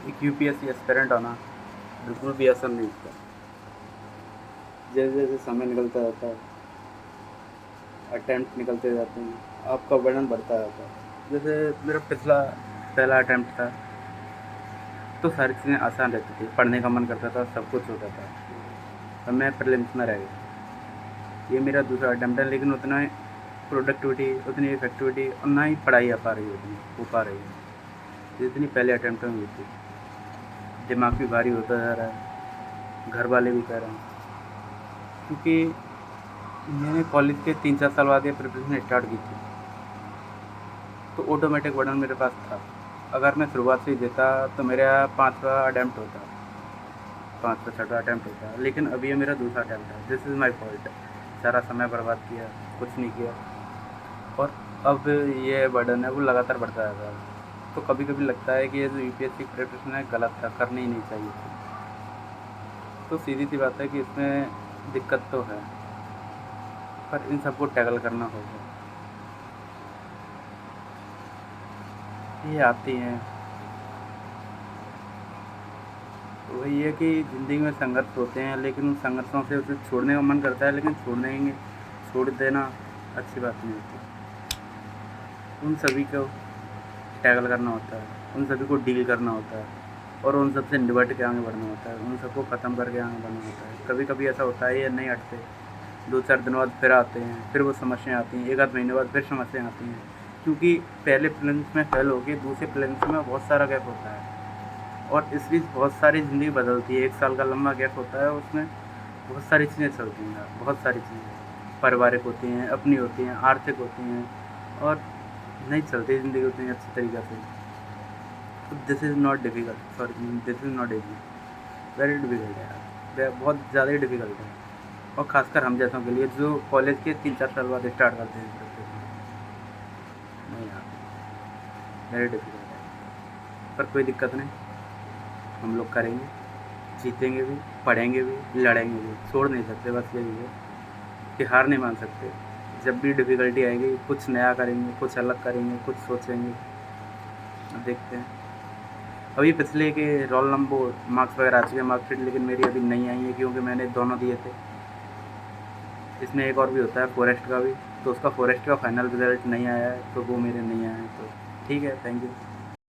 एक UPSC aspirant होना बिल्कुल भी आसान नहीं होता। जैसे जैसे समय निकलता जाता है, अटैम्प्ट निकलते जाते हैं, आपका वर्णन बढ़ता जाता है। जैसे मेरा पहला अटैम्प्ट था, तो सारी चीज़ें आसान रहती थी, पढ़ने का मन करता था, सब कुछ होता था। अब मैं प्रीलिम्स में रह गया। ये मेरा दूसरा अटैम्प्ट है, लेकिन उतना प्रोडक्टिविटी, उतनी इफेक्टिविटी और ना ही पढ़ाई आ पा रही है, उतनी हो पा रही है जितनी पहले अटैम्प्ट में हुई थी। दिमाग भी भारी होता जा रहा है, घर वाले भी कह रहे हैं, क्योंकि मैंने कॉलेज के 3-4 साल बाद ये प्रिपरेशन स्टार्ट की थी, तो ऑटोमेटिक वर्डन मेरे पास था। अगर मैं शुरुआत से ही देता तो मेरा 5वां अटैम्प्ट होता, 5वां 6वां अटैम्प्ट होता, लेकिन अभी ये मेरा दूसरा अटैम्प्ट है। This is my fault. सारा समय बर्बाद किया, कुछ नहीं किया, और अब ये बर्डन है वो लगातार बढ़ता जा रहा है। तो कभी कभी लगता है कि ये जो यूपीएससी प्रिपरेशन है गलत था, करनी ही नहीं चाहिए थी। तो सीधी सी बात है कि इसमें दिक्कत तो है, पर इन सबको टैकल करना होगा। ये आती हैं, तो वही है कि ज़िंदगी में संघर्ष होते हैं, लेकिन उन संघर्षों से उसे छोड़ने का मन करता है, लेकिन छोड़ देना अच्छी बात नहीं होती। उन सभी को टैकल करना होता है, उन सभी को डील करना होता है, और उन सब से निपट के आगे बढ़ना होता है, उन सबको ख़त्म करके आगे बढ़ना होता है। कभी कभी ऐसा होता है ये नहीं हटते, 2-4 दिन बाद फिर आते हैं, फिर वो समस्याएँ आती हैं, 1 आध महीने बाद फिर समस्याएँ आती हैं, क्योंकि पहले प्रीलिम्स में फेल हो के दूसरे प्रीलिम्स में बहुत सारा गैप होता है, और इस बीच बहुत सारी ज़िंदगी बदलती है। 1 साल का लंबा गैप होता है, उसमें बहुत सारी चीज़ें चलती हैं, बहुत सारी चीज़ें पारिवारिक होती हैं, अपनी होती हैं, आर्थिक होती हैं, और नहीं चलती ज़िंदगी उतनी अच्छी तरीक़े से। तो this is not difficult, sorry, this is not easy, very difficult है यार, बहुत ज़्यादा ही डिफ़िकल्ट है, और ख़ासकर हम जैसों के लिए जो कॉलेज के 3-4 साल बाद स्टार्ट करते हैं प्रिपरेशन। नहीं यार, वेरी डिफ़िकल्ट है, पर कोई दिक्कत नहीं, हम लोग करेंगे, जीतेंगे भी, पढ़ेंगे भी, लड़ेंगे भी, छोड़ नहीं सकते। बस यही है कि हार नहीं मान सकते। जब भी डिफ़िकल्टी आएगी कुछ नया करेंगे, कुछ अलग करेंगे, कुछ सोचेंगे। अब देखते हैं। अभी पिछले के रोल नंबर मार्क्स वगैरह आ चुके हैं, मार्कशीट, लेकिन मेरी अभी नहीं आई है, क्योंकि मैंने दोनों दिए थे। इसमें एक और भी होता है फॉरेस्ट का भी, तो उसका फॉरेस्ट का फाइनल रिज़ल्ट नहीं आया है, तो वो मेरे नहीं आए हैं। तो ठीक है, थैंक यू।